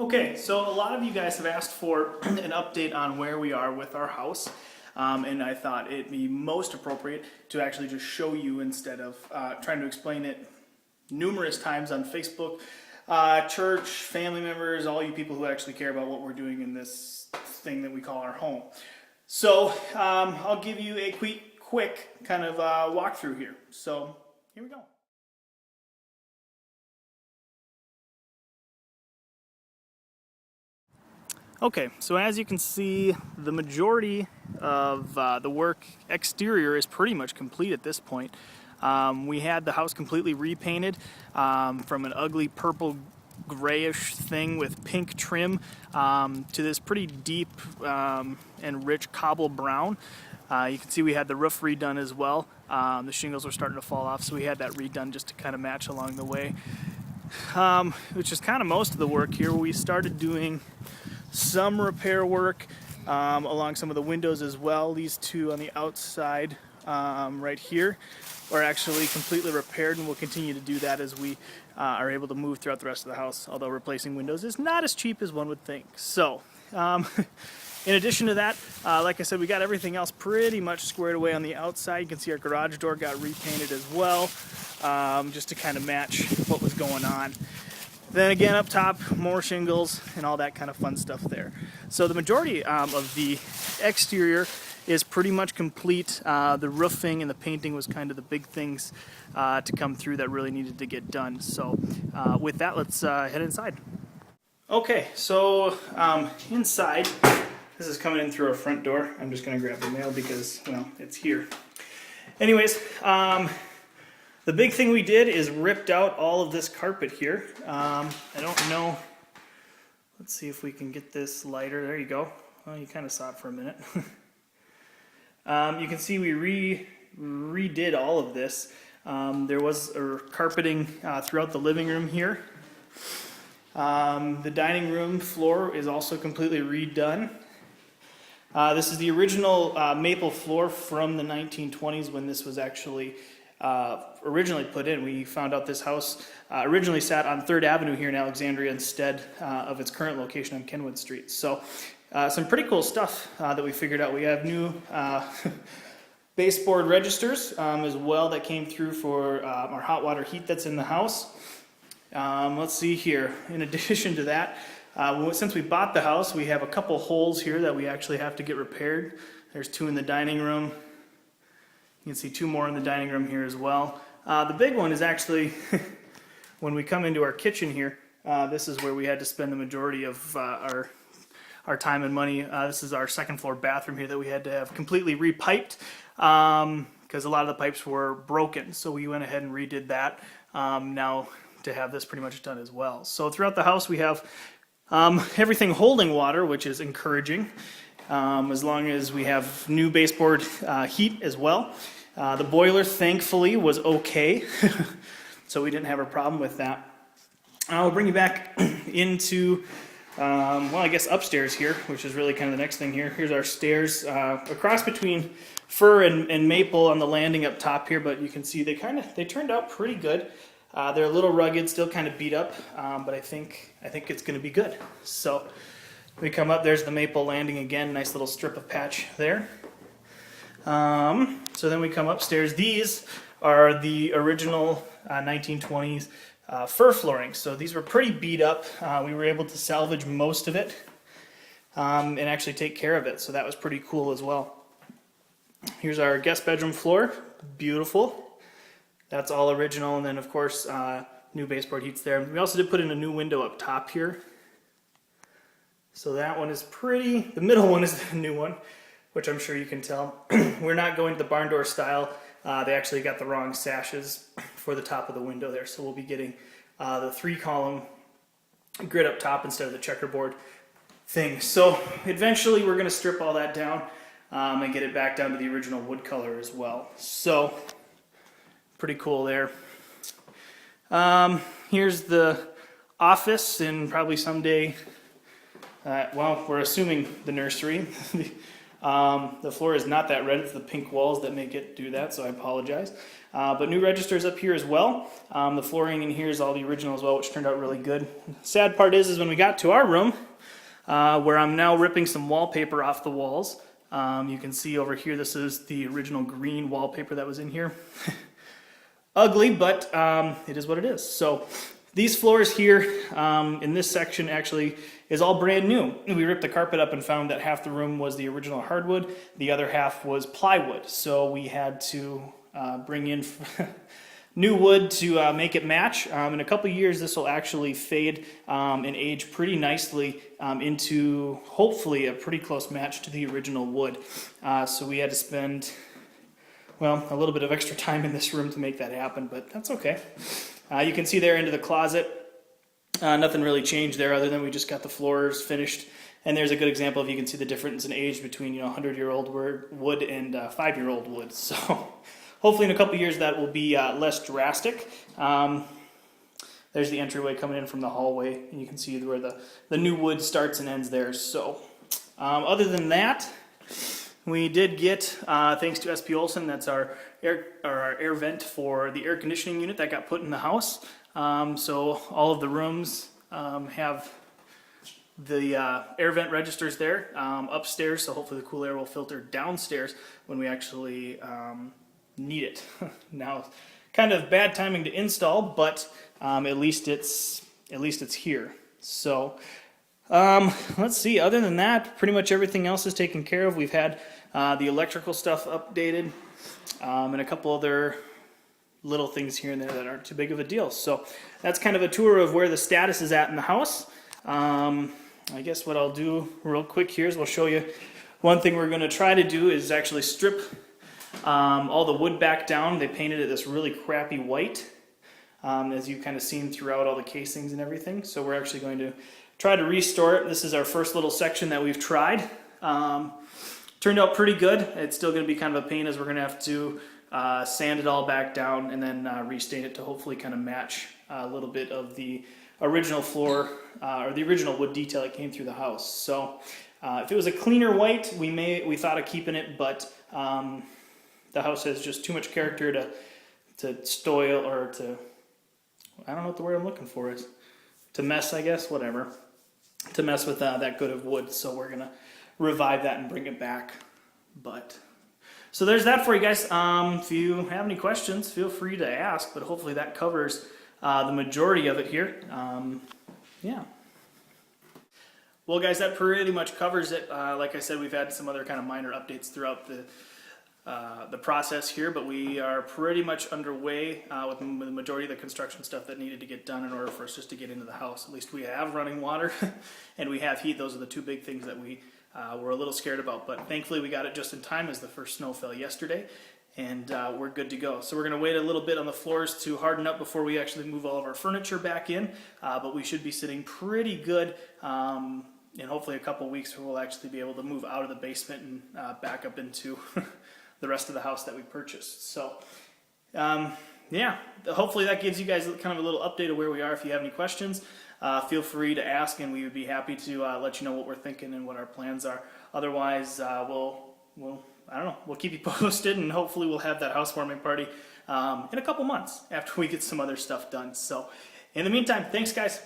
Okay, so a lot of you guys have asked for an update on where we are with our house, and I thought it'd be most appropriate to actually just show you instead of trying to explain it numerous times on Facebook, church, family members, all you people who actually care about what we're doing in this thing that we call our home. So I'll give you a quick kind of walkthrough here. So here we go. Okay, so as you can see, the majority of the work exterior is pretty much complete at this point. We had the house completely repainted from an ugly purple grayish thing with pink trim to this pretty deep and rich cobble brown. You can see we had the roof redone as well. The shingles were starting to fall off, so we had that redone just to kind of match along the way. Which is kind of most of the work here. We started doing some repair work along some of the windows as well. These two on the outside right here are actually completely repaired, and we'll continue to do that as we are able to move throughout the rest of the house, although replacing windows is not as cheap as one would think. So in addition to that, like I said, we got everything else pretty much squared away on the outside. You can see our garage door got repainted as well, just to kind of match what was going on. Then again, up top, more shingles and all that kind of fun stuff there. So the majority of the exterior is pretty much complete. The roofing and the painting was kind of the big things to come through that really needed to get done. So with that, let's head inside. Okay, so inside, this is coming in through our front door. I'm just going to grab the mail because, well, it's here. Anyways, the big thing we did is ripped out all of this carpet here. I don't know. Let's see if we can get this lighter. There you go. Well, you kind of saw it for a minute. You can see we redid all of this. There was carpeting throughout the living room here. The dining room floor is also completely redone. This is the original maple floor from the 1920s when this was actually originally put in. We found out this house originally sat on 3rd Avenue here in Alexandria instead of its current location on Kenwood Street. So some pretty cool stuff that we figured out. We have new baseboard registers as well that came through for our hot water heat that's in the house. Let's see here. In addition to that, since we bought the house, we have a couple holes here that we actually have to get repaired. There's 2 in the dining room. You can see 2 more in the dining room here as well. The big one is actually when we come into our kitchen here. This is where we had to spend the majority of our time and money. This is our 2nd floor bathroom here that we had to have completely repiped because a lot of the pipes were broken. So we went ahead and redid that now to have this pretty much done as well. So throughout the house we have everything holding water, which is encouraging. As long as we have new baseboard heat as well. The boiler, thankfully, was okay, so we didn't have a problem with that. I'll bring you back into, well, I guess upstairs here, which is really kind of the next thing here. Here's our stairs, a cross between fir and maple on the landing up top here, but you can see they turned out pretty good. They're a little rugged, still kind of beat up, but I think it's going to be good. So we come up, there's the maple landing again, nice little strip of patch there. So then we come upstairs. These are the original 1920s fir flooring. So these were pretty beat up. We were able to salvage most of it and actually take care of it. So that was pretty cool as well. Here's our guest bedroom floor. Beautiful. That's all original. And then of course, new baseboard heats there. We also did put in a new window up top here. So that one is pretty, the middle one is the new one, which I'm sure you can tell. We're not going to the barn door style. They actually got the wrong sashes for the top of the window there. So we'll be getting the 3-column grid up top instead of the checkerboard thing. So eventually we're going to strip all that down and get it back down to the original wood color as well. So pretty cool there. Here's the office, and probably someday well, we're assuming the nursery. The floor is not that red, it's the pink walls that make it do that, so I apologize. But new registers up here as well. The flooring in here is all the original as well, which turned out really good. Sad part is when we got to our room, where I'm now ripping some wallpaper off the walls. You can see over here, this is the original green wallpaper that was in here. Ugly, but it is what it is. So these floors here in this section actually is all brand new. We ripped the carpet up and found that half the room was the original hardwood, the other half was plywood. So we had to bring in new wood to make it match. In a couple years this will actually fade and age pretty nicely into hopefully a pretty close match to the original wood. So we had to spend, well, a little bit of extra time in this room to make that happen, but that's okay. You can see there into the closet. Nothing really changed there other than we just got the floors finished. And there's a good example if you can see the difference in age between 100-year-old wood and 5-year-old wood. So hopefully in a couple years that will be less drastic. There's the entryway coming in from the hallway. And you can see where the new wood starts and ends there. So other than that, we did get, thanks to SP Olson, that's our air vent for the air conditioning unit that got put in the house. So all of the rooms have the air vent registers there upstairs, so hopefully the cool air will filter downstairs when we actually need it. Now, kind of bad timing to install, but at least it's here. So let's see, other than that, pretty much everything else is taken care of. We've had the electrical stuff updated and a couple other little things here and there that aren't too big of a deal. So that's kind of a tour of where the status is at in the house. I guess what I'll do real quick here is we'll show you one thing we're going to try to do is actually strip all the wood back down. They painted it this really crappy white, as you've kind of seen throughout all the casings and everything. So we're actually going to try to restore it. This is our first little section that we've tried. Turned out pretty good. It's still going to be kind of a pain as we're going to have to sand it all back down and then restain it to hopefully kind of match a little bit of the original floor or the original wood detail that came through the house. So if it was a cleaner white, we thought of keeping it, but the house has just too much character to spoil or to, I don't know what the word I'm looking for is, to mess, I guess, whatever, to mess with that good of wood. So we're gonna revive that and bring it back. But so there's that for you guys. If you have any questions, feel free to ask, but hopefully that covers the majority of it here. Yeah. Well, guys, that pretty much covers it. Like I said, we've had some other kind of minor updates throughout the process here, but we are pretty much underway with the majority of the construction stuff that needed to get done in order for us just to get into the house. At least we have running water and we have heat. Those are the two big things that we were a little scared about, but thankfully we got it just in time as the first snow fell yesterday, and we're good to go. So we're going to wait a little bit on the floors to harden up before we actually move all of our furniture back in, but we should be sitting pretty good. And hopefully a couple weeks we'll actually be able to move out of the basement and back up into the rest of the house that we purchased. So yeah, hopefully that gives you guys kind of a little update of where we are. If you have any questions, feel free to ask, and we would be happy to let you know what we're thinking and what our plans are. Otherwise, we'll I don't know, we'll keep you posted, and hopefully we'll have that housewarming party in a couple months after we get some other stuff done. So in the meantime, thanks guys.